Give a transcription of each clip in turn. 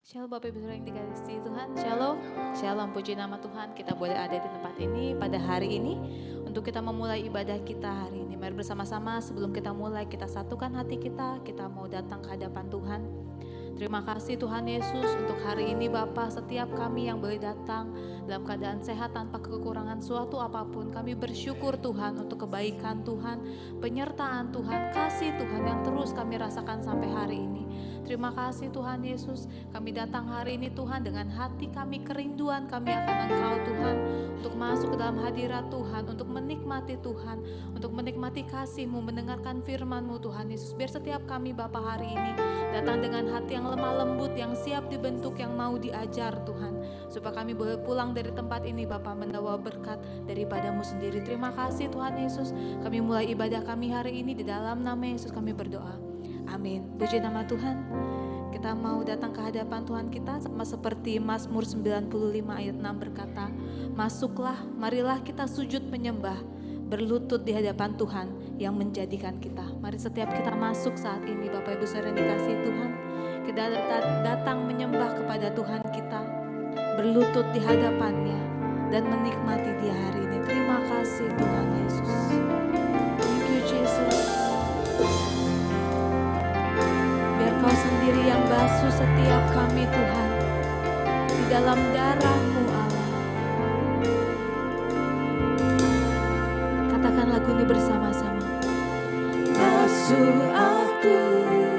Shalom Bapak Ibu Saudara yang dikasihi Tuhan. Shalom. Shalom, puji nama Tuhan. Kita boleh ada di tempat ini pada hari ini untuk kita memulai ibadah kita hari ini. Mari bersama-sama sebelum kita mulai kita satukan hati kita. Kita mau datang ke hadapan Tuhan. Terima kasih Tuhan Yesus untuk hari ini Bapa, setiap kami yang boleh datang dalam keadaan sehat tanpa kekurangan suatu apapun. Kami bersyukur Tuhan untuk kebaikan Tuhan, penyertaan Tuhan, kasih Tuhan yang terus kami rasakan sampai hari ini. Terima kasih Tuhan Yesus, kami datang hari ini Tuhan dengan hati kami kerinduan kami akan Engkau Tuhan, untuk masuk ke dalam hadirat Tuhan, untuk menikmati Tuhan, untuk menikmati kasih-Mu, mendengarkan firman-Mu Tuhan Yesus. Biar setiap kami Bapa hari ini datang dengan hati yang lemah lembut, yang siap dibentuk, yang mau diajar Tuhan, supaya kami boleh pulang dari tempat ini Bapa membawa berkat daripada-Mu sendiri. Terima kasih Tuhan Yesus, kami mulai ibadah kami hari ini di dalam nama Yesus kami berdoa. Amin. Puji nama Tuhan. Kita mau datang ke hadapan Tuhan kita sama seperti Mazmur 95 ayat 6 berkata, masuklah, marilah kita sujud menyembah, berlutut di hadapan Tuhan yang menjadikan kita. Mari setiap kita masuk saat ini Bapak Ibu Saudara yang dikasihi Tuhan, kita datang menyembah kepada Tuhan kita, berlutut di hadapannya dan menikmati Dia hari ini. Terima kasih Tuhan Yesus. Thank you Jesus. Biar Kau sendiri yang basuh setiap kami Tuhan, di dalam darah-Mu Allah. Katakan lagu ini bersama-sama. Basuh aku,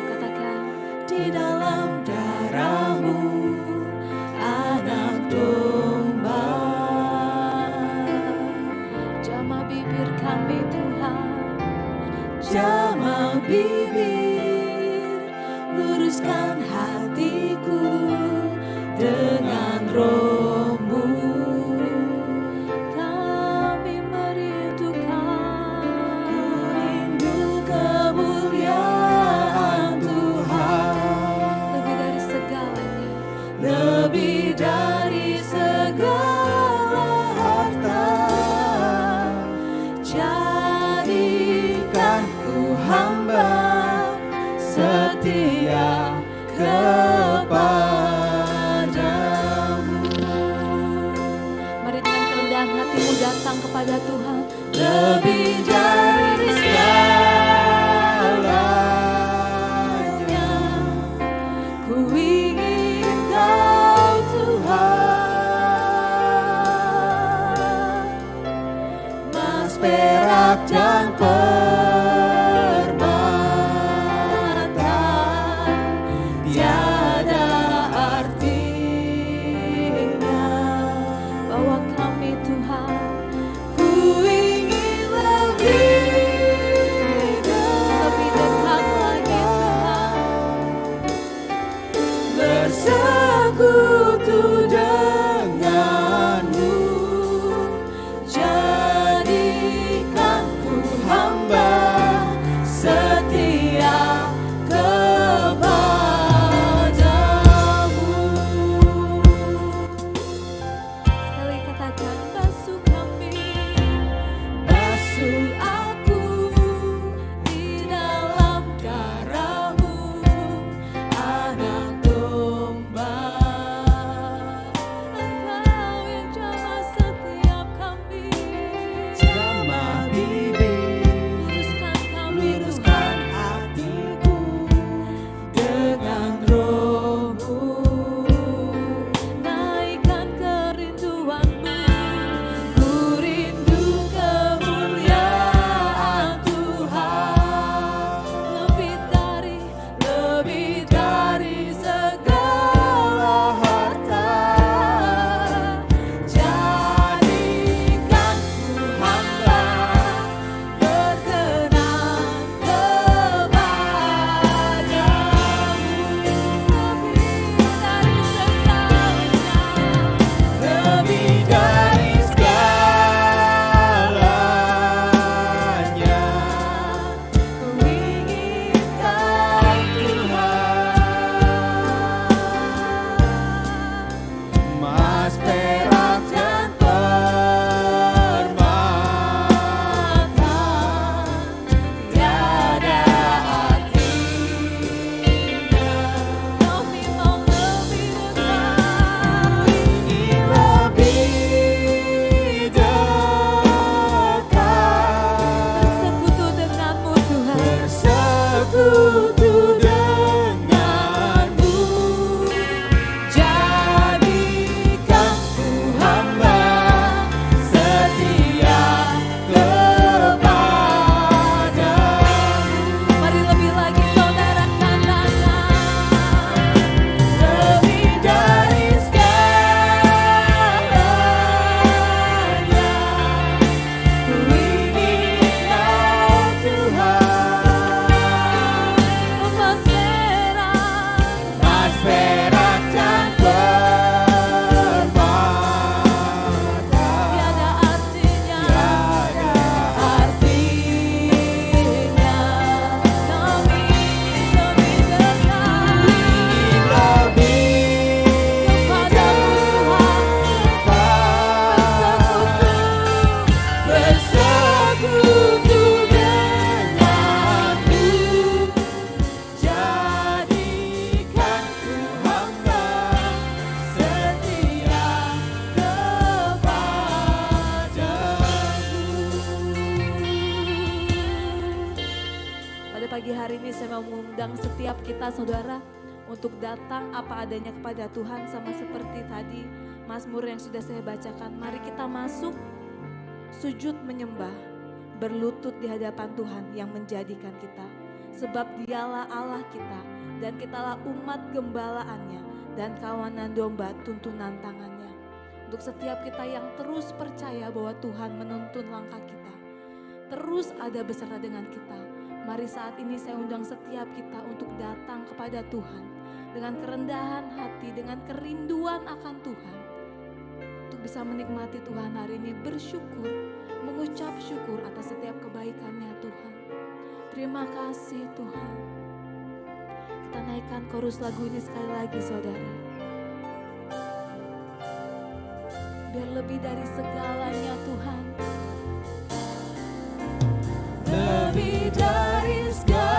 Katakan, di dalam darah-Mu, anak domba. jamah bibir kami Tuhan, Jamah bibir, luruskan hatiku dengan Roh-Mu. kami merindukan, Ku rindu kemuliaan Tuhan, lebih dari segalanya. lebih dari segala harta. Jadikan ku hamba setia kepadamu. Mari dengan kerendahan hatimu datang kepada Tuhan. Lebih dari segalanya, ku ingin Kau Tuhan. Emas, perak, dan permata tiada artinya. Bawa kami Tuhan, Ku ingin lebih dekat lagi Tuhan. bersekutu denganmu. Jadikan ku hamba setia kepadamu. Sekali katakan, basuh kami, Basuh aku di dalam darah-Mu, anak domba. undang setiap kita saudara untuk datang apa adanya kepada Tuhan, sama seperti tadi Mazmur yang sudah saya bacakan. Mari kita masuk sujud menyembah, berlutut di hadapan Tuhan yang menjadikan kita. Sebab dialah Allah kita dan kitalah umat gembalaannya dan kawanan domba tuntunan tangannya. Untuk setiap kita yang terus percaya bahwa Tuhan menuntun langkah kita, terus ada beserta dengan kita. Mari saat ini saya undang setiap kita untuk datang kepada Tuhan dengan kerendahan hati, dengan kerinduan akan Tuhan. Untuk bisa menikmati Tuhan hari ini, bersyukur, mengucap syukur atas setiap kebaikannya Tuhan. Terima kasih Tuhan. Kita naikkan chorus lagu ini sekali lagi saudara. Biar lebih dari segalanya Tuhan. lebih dari segala.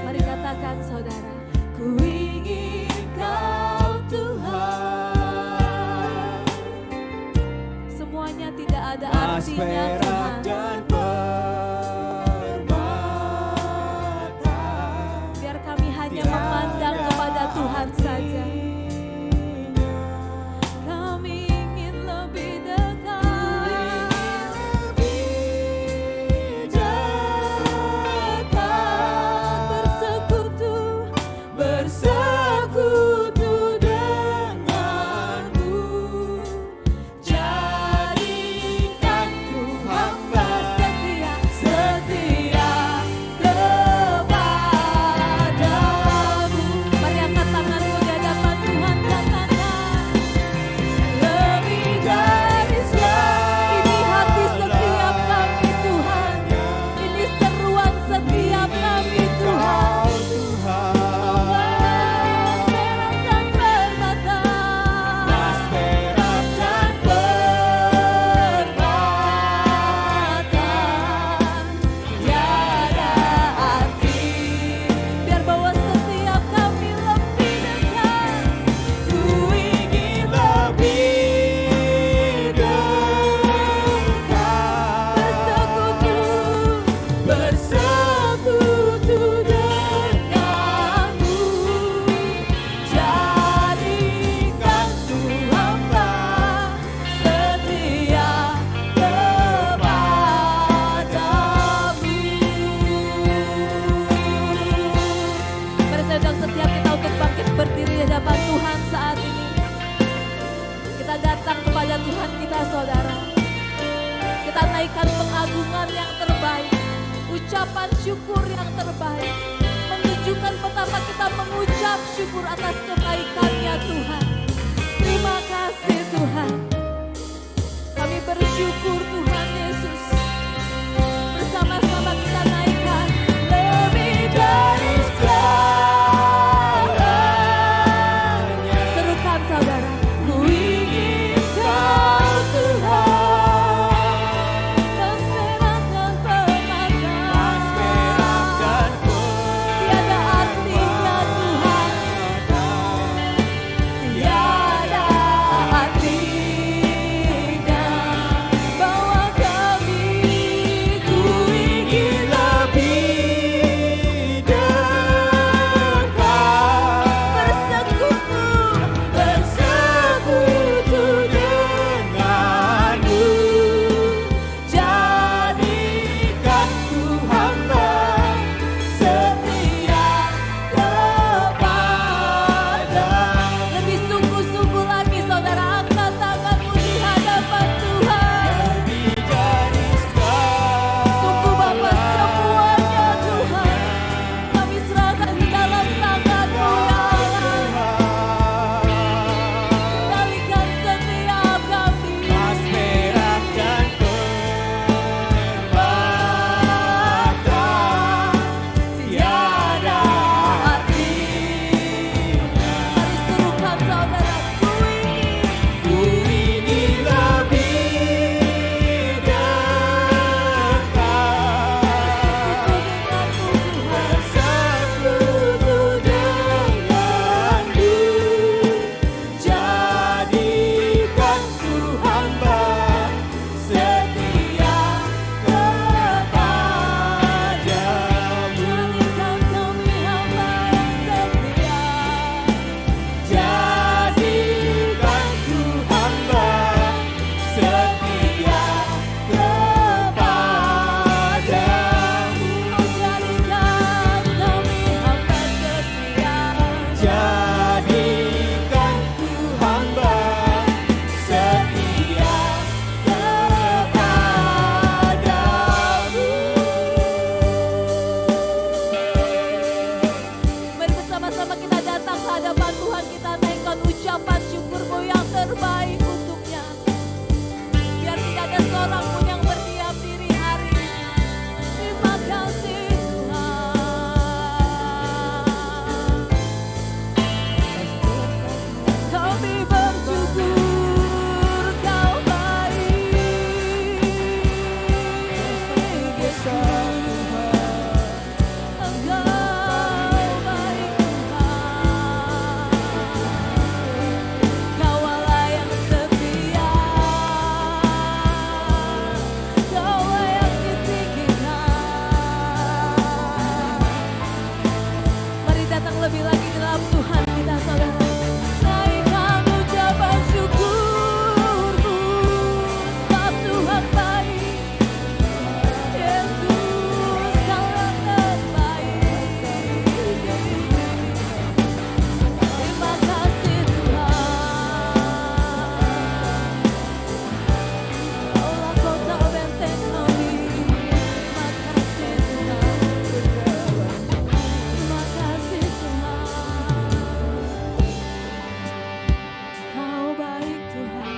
Mari katakan saudara. Ku ingin Kau Tuhan. Semuanya tidak ada Emas, artinya perak, Tuhan. dan permata. Biar kami hanya memandang kepada Tuhan saja. Kami ingin lebih dekat, bersekutu denganmu. Jadikan ku hamba setia kepadamu. Mari angkat tanganmu di hadapan Tuhan, katakan. Lebih dari segala. Ini hati setiap kami Tuhan. Ini seruan setiap kami Tuhan. Emas, perak, dan permata. Tiada arti. Biar bawa setiap kami lebih dekat. Ku ingin lebih dekat, bersekutu denganmu. Jadikan ku hamba setia kepadamu. Mari saya undang setiap kita untuk bangkit berdiri di hadapan Tuhan saat ini. Kita datang kepada Tuhan kita saudara. Kita naikkan pengagungan yang terbaik, ucapan syukur yang terbaik, menunjukkan betapa kita mengucap syukur atas kebaikannya Tuhan. Terima kasih Tuhan. Kami bersyukur Tuhan Yesus. Bersama-sama kita naikkan. Lebih dari segalanya. Serukan saudara. Ku ingin Kau Tuhan. Emas, perak, dan permata. Emas, perak, dan Tiada artinya Tuhan. tiada artinya. datang ke hadapan Tuhan, kita naikkan ucapan syukur-Mu yang terbaik untuknya. Biar tidak ada seorang pun yang berdiam diri hari ini. Terima kasih Tuhan. Kami bersyukur Kau baik. Kau Allah yang setia, Kau Allah yang ditinggikan. Mari datang lebih lagi dalam Tuhan kita, saudara. Naikkan ucapan syukur-Mu, sebab Tuhan baik. Yesus, Kau yang terbaik. Terima kasih Tuhan. Kaulah kota benteng kami. Terima kasih Tuhan. Terima kasih Tuhan. Kau baik Tuhan.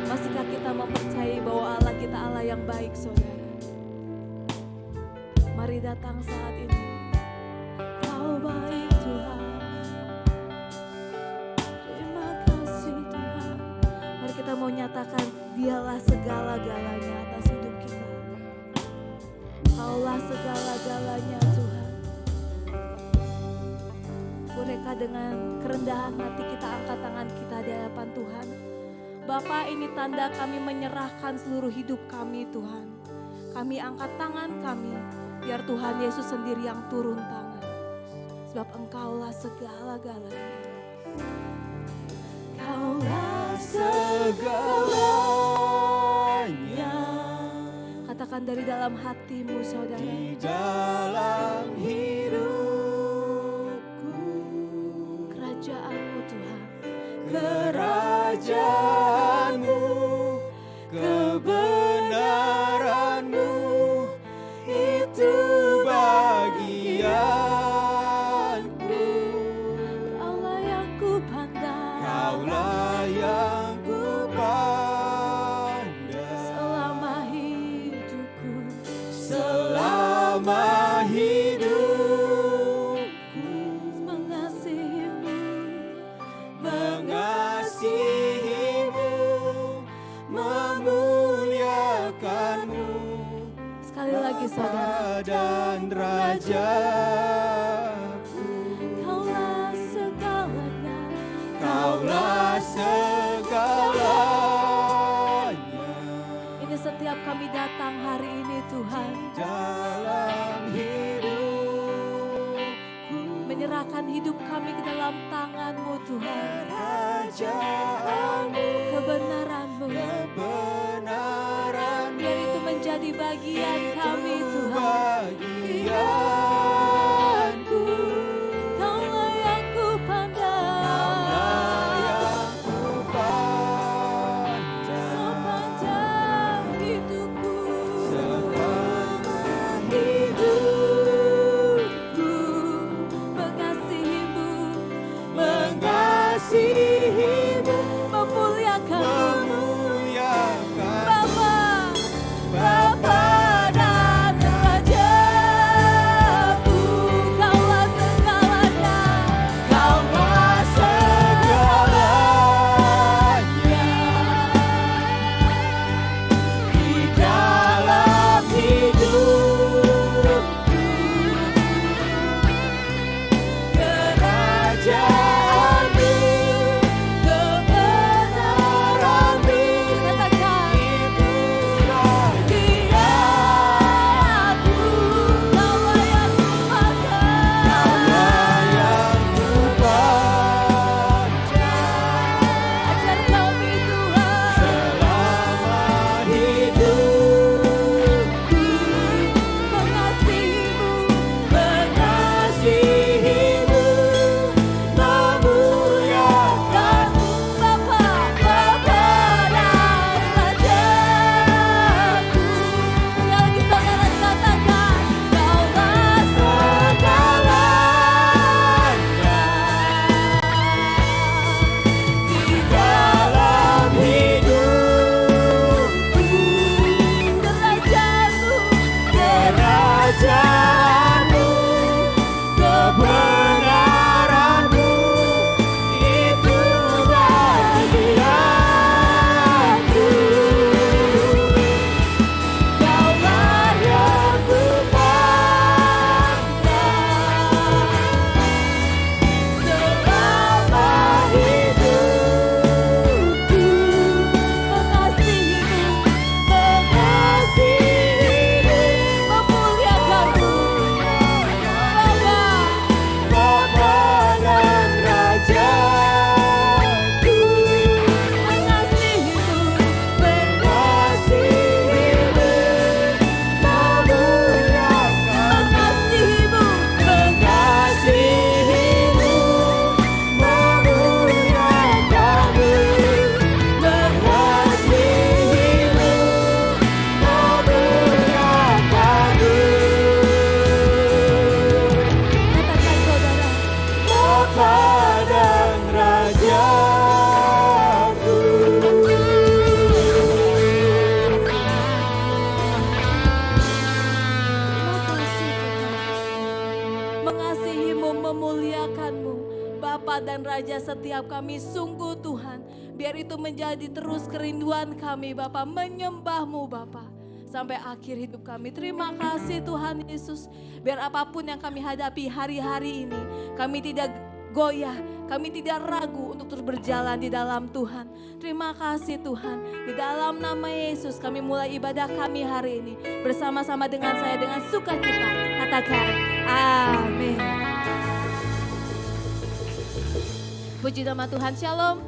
Masihkah kita mempercayai bahwa Allah kita Allah yang baik, saudara? Mari datang saat ini. Kau baik Tuhan. Terima kasih Tuhan. Mari kita mau nyatakan Dialah segala-galanya atas hidup kita. Kaulah segala-galanya Tuhan. Bolehkah dengan kerendahan hati kita angkat tangan kita di hadapan Tuhan? Bapa, ini tanda kami menyerahkan seluruh hidup kami Tuhan. Kami angkat tangan kami, biar Tuhan Yesus sendiri yang turun tangan. Sebab Engkaulah segala-galanya. Kaulah segalanya Katakan dari dalam hatimu, saudara. di dalam hidupku. Kerajaanmu Tuhan. Kerajaanmu, kebenaranmu, itu bagianku. Kaulah yang ku pandang. Kaulah yang ku pandang Selama hidupku. selama hidupku. Mengasihimu. Mengasihimu, memuliakanmu, Sekali lagi saudara. dan rajaku. Kaulah segalanya. Kaulah segalanya Ini setiap kami datang hari ini Tuhan. dalam hidupku. Menyerahkan hidup kami ke dalam tangan-Mu Tuhan. Kerajaanmu, Kebenaran-Mu. kebenaranmu, Biar itu menjadi bagian kami Tuhan. bagianku. Kaulah yang ku pandang. Yang ku pandang Sepanjang hidupku. sepanjang hidupku. Mengasihimu. Mengasihimu, Memuliakanmu. memuliakan Bapa. Bapa dan Rajaku. Kaulah segalanya. Kaulah segalanya di dalam hidupku. Kerajaanmu, memuliakan-Mu. Bapa dan Raja setiap kami, sungguh Tuhan, biar itu menjadi terus kerinduan kami Bapa, menyembah-Mu Bapa sampai akhir hidup kami. Terima kasih Tuhan Yesus, biar apapun yang kami hadapi hari-hari ini, kami tidak goyah, kami tidak ragu untuk terus berjalan di dalam Tuhan. Terima kasih Tuhan, di dalam nama Yesus kami mulai ibadah kami hari ini bersama-sama dengan saya dengan sukacita. Katakan amin. Puji nama Tuhan, shalom.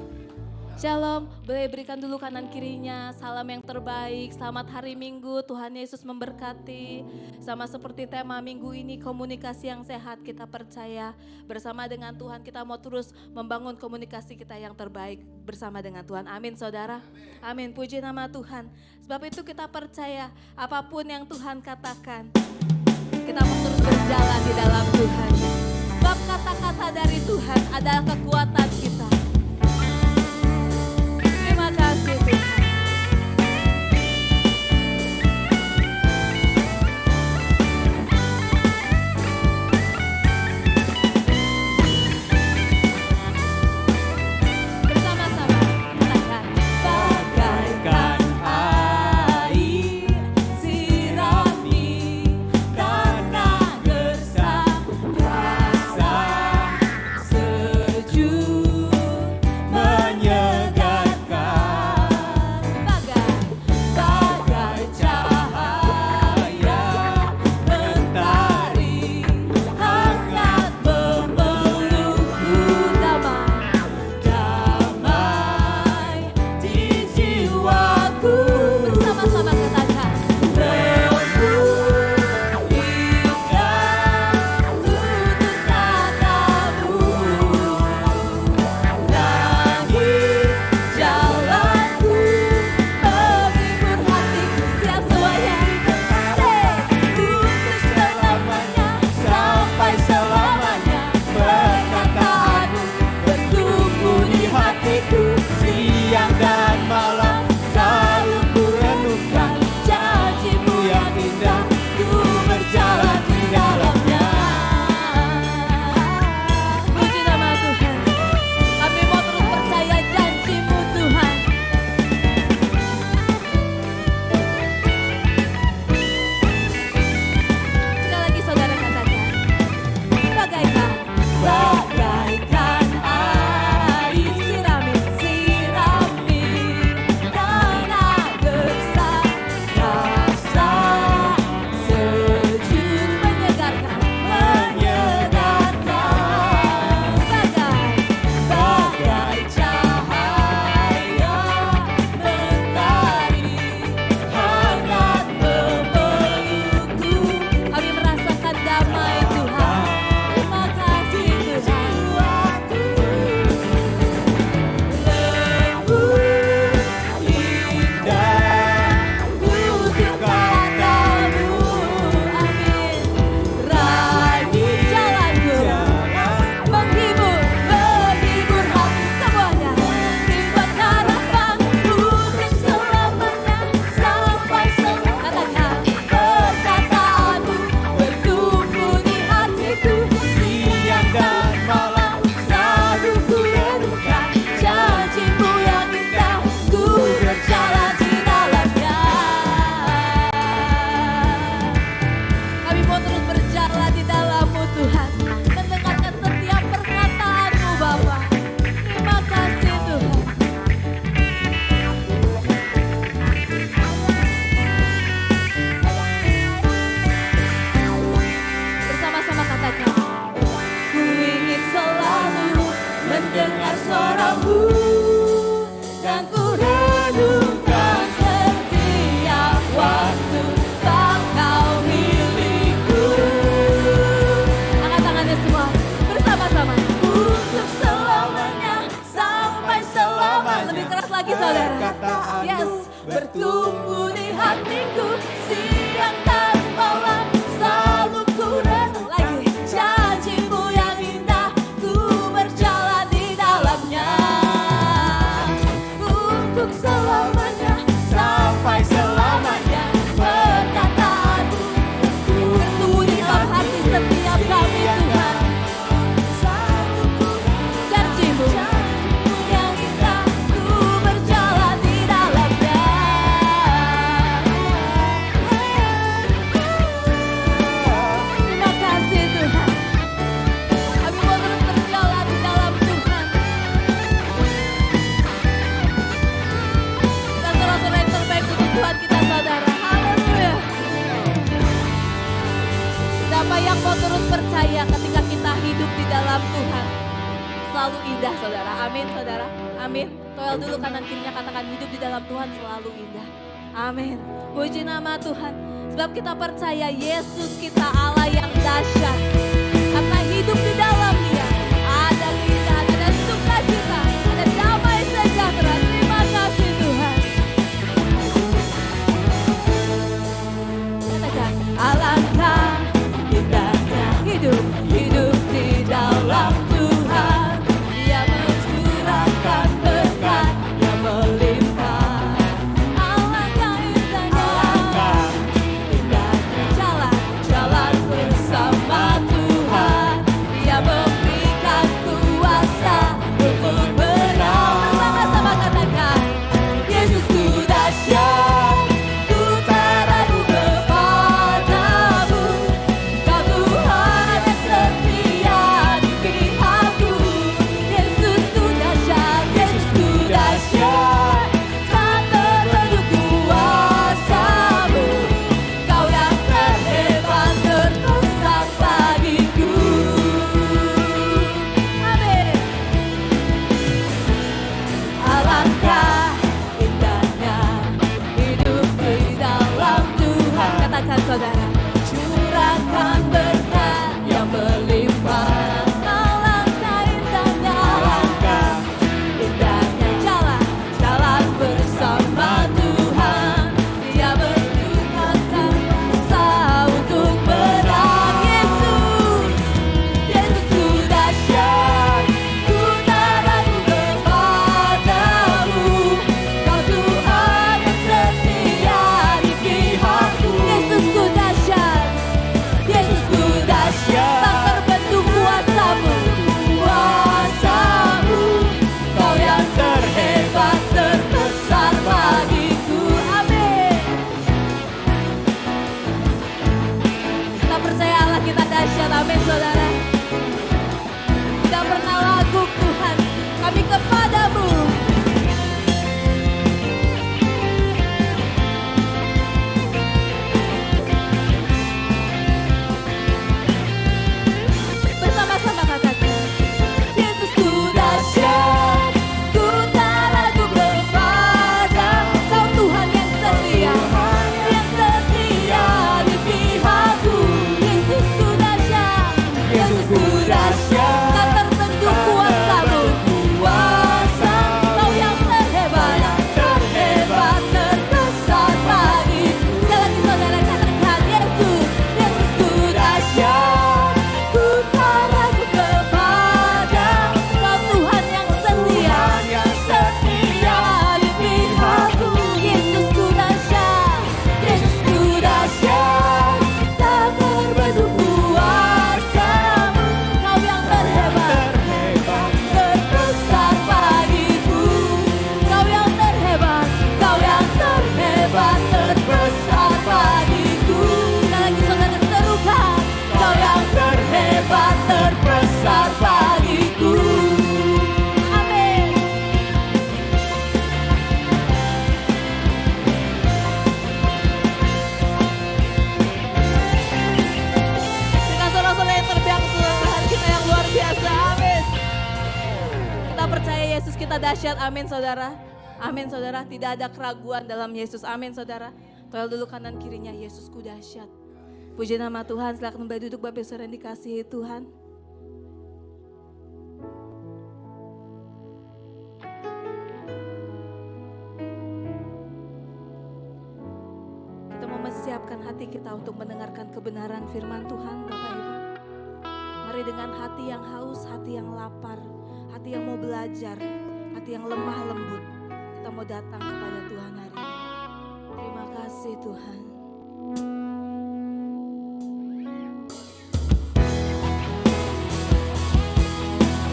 Shalom, boleh berikan dulu kanan kirinya salam yang terbaik, selamat hari Minggu, Tuhan Yesus memberkati. Sama seperti tema minggu ini, komunikasi yang sehat, kita percaya bersama dengan Tuhan kita mau terus membangun komunikasi kita yang terbaik bersama dengan Tuhan. Amin saudara, amin, puji nama Tuhan. Sebab itu kita percaya apapun yang Tuhan katakan, kita mau terus berjalan di dalam Tuhan. Sebab kata-kata dari Tuhan adalah kekuatan kita. Terima kasih Tuhan. Bersama-sama katakan bagaikan air sirami tanah gersang, rasa sejuk bertumbuh di hatiku siang dan malam, selalu ku renung lagi janjimu yang indah, ku berjalan di dalamnya untuk selamanya, sampai selamanya. Perkataanmu bertumbuh di dalam hati setiap kami Tuhan, Tuhan selalu indah saudara. Amin saudara. Amin. Toel dulu kanan kirinya, katakan hidup di dalam Tuhan selalu indah. Amin. Puji nama Tuhan. Sebab kita percaya Yesus kita Allah yang dahsyat. Karena hidup di dalam Dia ada keindahan, ada sukacita, ada damai sejahtera. Terima kasih Tuhan. Katakan alangkah indahnya hidup di dalam Tuhan. Dia mencurahkan berkat yang melimpah. Alangkah indahnya jalan bersama Tuhan. Dia memberikan kuasa untuk berang. Bersama-sama katakan Yesusku dahsyat. Ku tak ragu kepadamu. Kau Tuhan yang setia di pihakku. Yesusku dahsyat, Yesusku dahsyat. Tak terbendung kuasamu. Kau yang terhebat terbesar bagiku. Amin. Alangkah indahnya hidup di dalam Tuhan. Katakan saudara, curahkan berkat yang melimpah. Alangkah indahnya jalan bersama Tuhan. Dia mencurahkan kuasa untuk berang. Yesusku dahsyat. Ku tak ragu kepadamu. Kau Tuhan yang setia di pihakku. Yesusku dahsyat. Yesusku dahsyat. Tak terbendung kuasamu. Kau yang terhebat terbesar bagiku. Amin. Kita percaya Allah kita dahsyat. Amin saudara. Tidak pernah ragu Tuhan kami kepadamu. Bersama-sama katakan Yesusku dahsyat. Ku tak ragu kepadamu. Kau Tuhan yang setia di pihakku. Yesusku dahsyat. Yesusku dahsyat. Tak terbentuk kuasamu. Kau yang terhebat terbesar bagiku. Sekali lagi saudara katakan Yesusku dahsyat. Ku tak ragu kepadamu. Kau Tuhan yang setia di pihakku. Yesusku dahsyat. Tak terbendung kuasamu. Kau yang terhebat terbesar bagiku. Kau yang terhebat terbesar bagiku. Sekali lagi saudara serukan. Kau yang terhebat terbesar bagiku. Amin. Dengan suara-suara yang terbiak Tuhan kita yang luar biasa. Amin. Kita percaya Yesus kita dahsyat. Amin saudara. Amin saudara. Tidak ada keraguan dalam Yesus. Amin saudara. Toel dulu kanan kirinya. Yesusku dahsyat. Puji nama Tuhan. Silakan kembali duduk Bapak Saudara yang dikasihi Tuhan. Kita mau mempersiapkan hati kita untuk mendengarkan kebenaran firman Tuhan Bapak Ibu. Mari dengan hati yang haus, hati yang lapar, hati yang mau belajar, hati yang lemah lembut. Kita mau datang kepada Tuhan hari ini. Terima kasih Tuhan.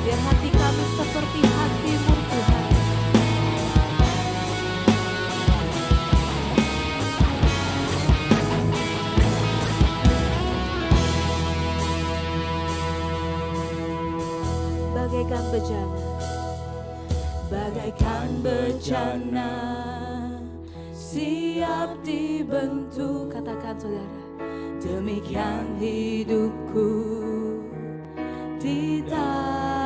Biar hati kami seperti hati-Mu Tuhan. Bagaikan bejana, bagaikan bejana, siap dibentuk. Katakan saudara, demikian hidupku di dalam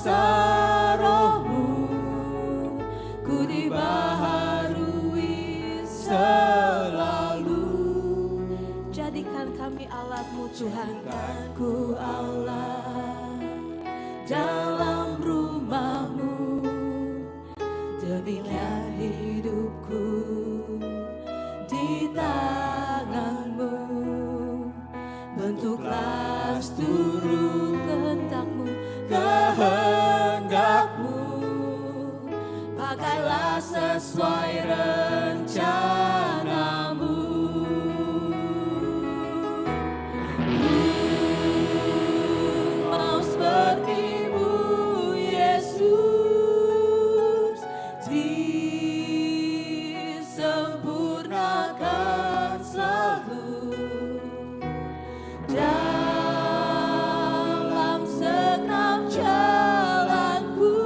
kuasa roh-Mu, ku dibaharui selalu. Jadikan kami alat-Mu Tuhan. Ku Allah dalam rumah-Mu, demikian hidupku di tangan-Mu. Bentuklah seluruh Kehendak-Mu, kehendak-Mu, pakailah sesuai rencana-Mu. Mau seperti-Mu Yesus, disempurnakan selalu dalam segenap jalanku,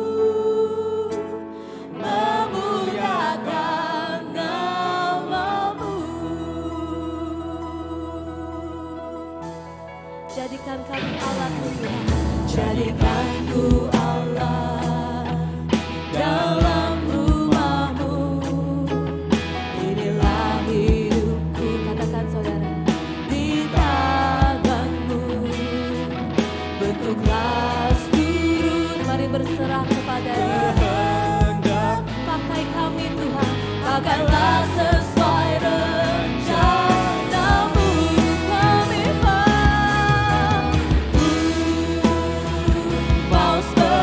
memuliakan nama-Mu. jadikan kami alat-Mu Tuhan. Jadikan ku Allah dalam rumah-Mu, inilah hidupku, Katakan saudara, di tangan-Mu. Bentuklah seluruh mari berserah kepada kehendak, pakai kami Tuhan. pakailah sesuai rencana-Mu. Kami mau seperti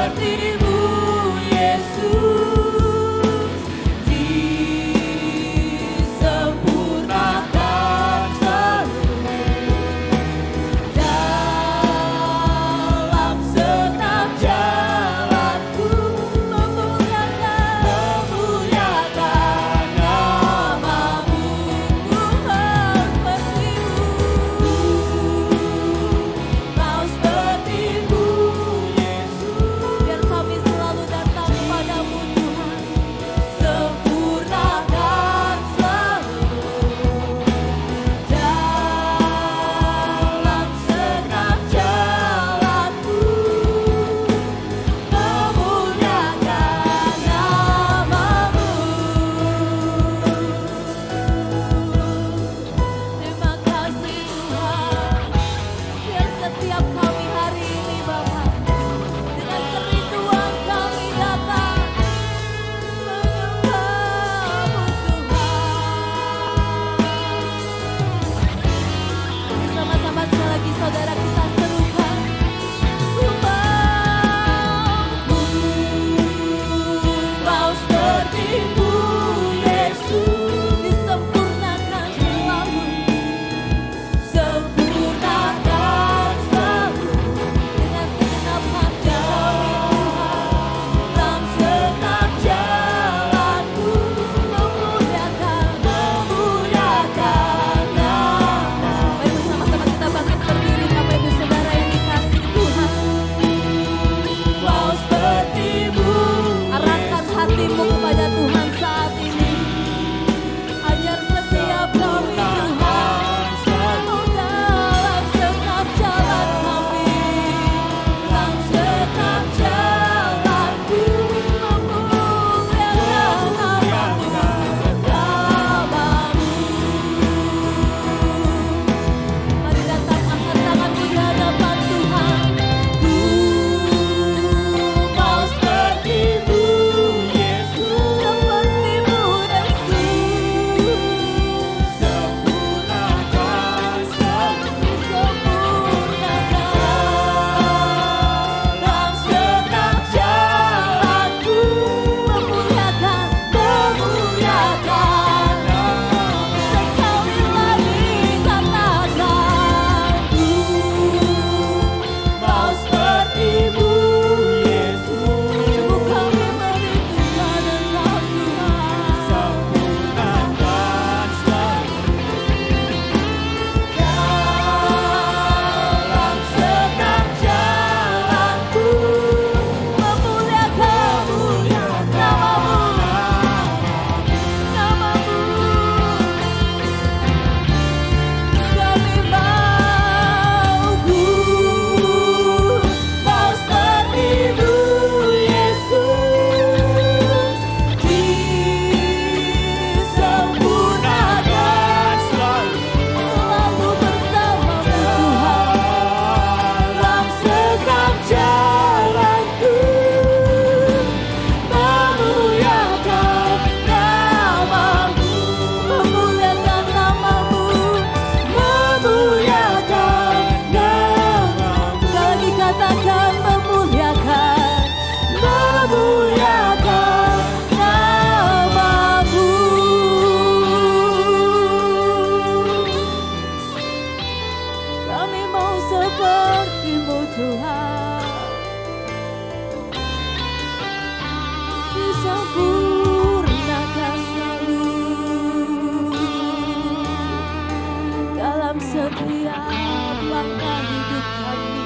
dalam setiap langkah hidup kami.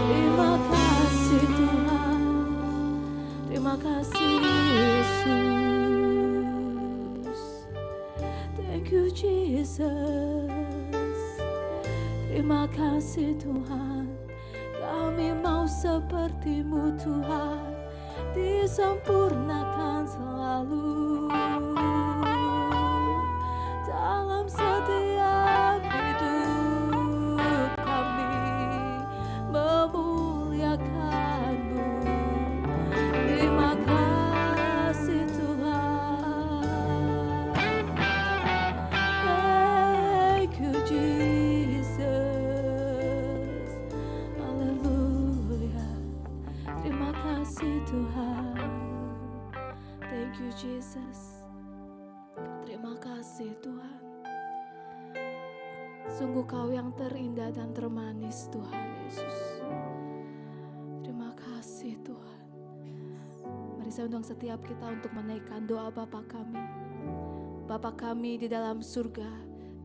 Terima kasih Tuhan, terima kasih Yesus. Thank you Jesus. Terima kasih Tuhan, kami mau seperti-Mu Tuhan, disempurnakan selalu dalam setiap hidup kami, memuliakan-Mu. Terima kasih Tuhan. Thank you Jesus. Haleluya. Terima kasih Tuhan. Thank you Jesus. Terima kasih Tuhan. Sungguh Kau yang terindah dan termanis Tuhan Yesus. Terima kasih Tuhan. Mari saya undang setiap kita untuk menaikkan doa Bapa kami. Bapa kami di dalam surga,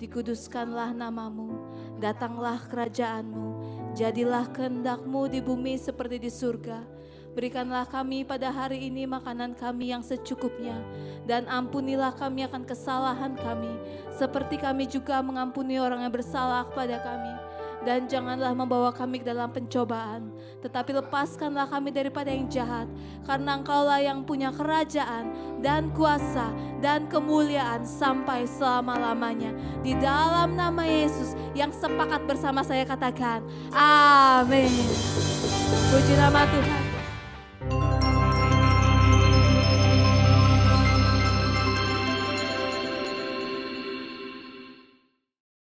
dikuduskanlah namamu, datanglah kerajaan-Mu, jadilah kehendak-Mu di bumi seperti di surga. Berikanlah kami pada hari ini makanan kami yang secukupnya, dan ampunilah kami akan kesalahan kami, seperti kami juga mengampuni orang yang bersalah kepada kami. Dan janganlah membawa kami ke dalam pencobaan, tetapi lepaskanlah kami daripada yang jahat, karena Engkaulah yang punya kerajaan dan kuasa dan kemuliaan sampai selama-lamanya. Di dalam nama Yesus yang sepakat bersama saya katakan, amin. Puji nama Tuhan.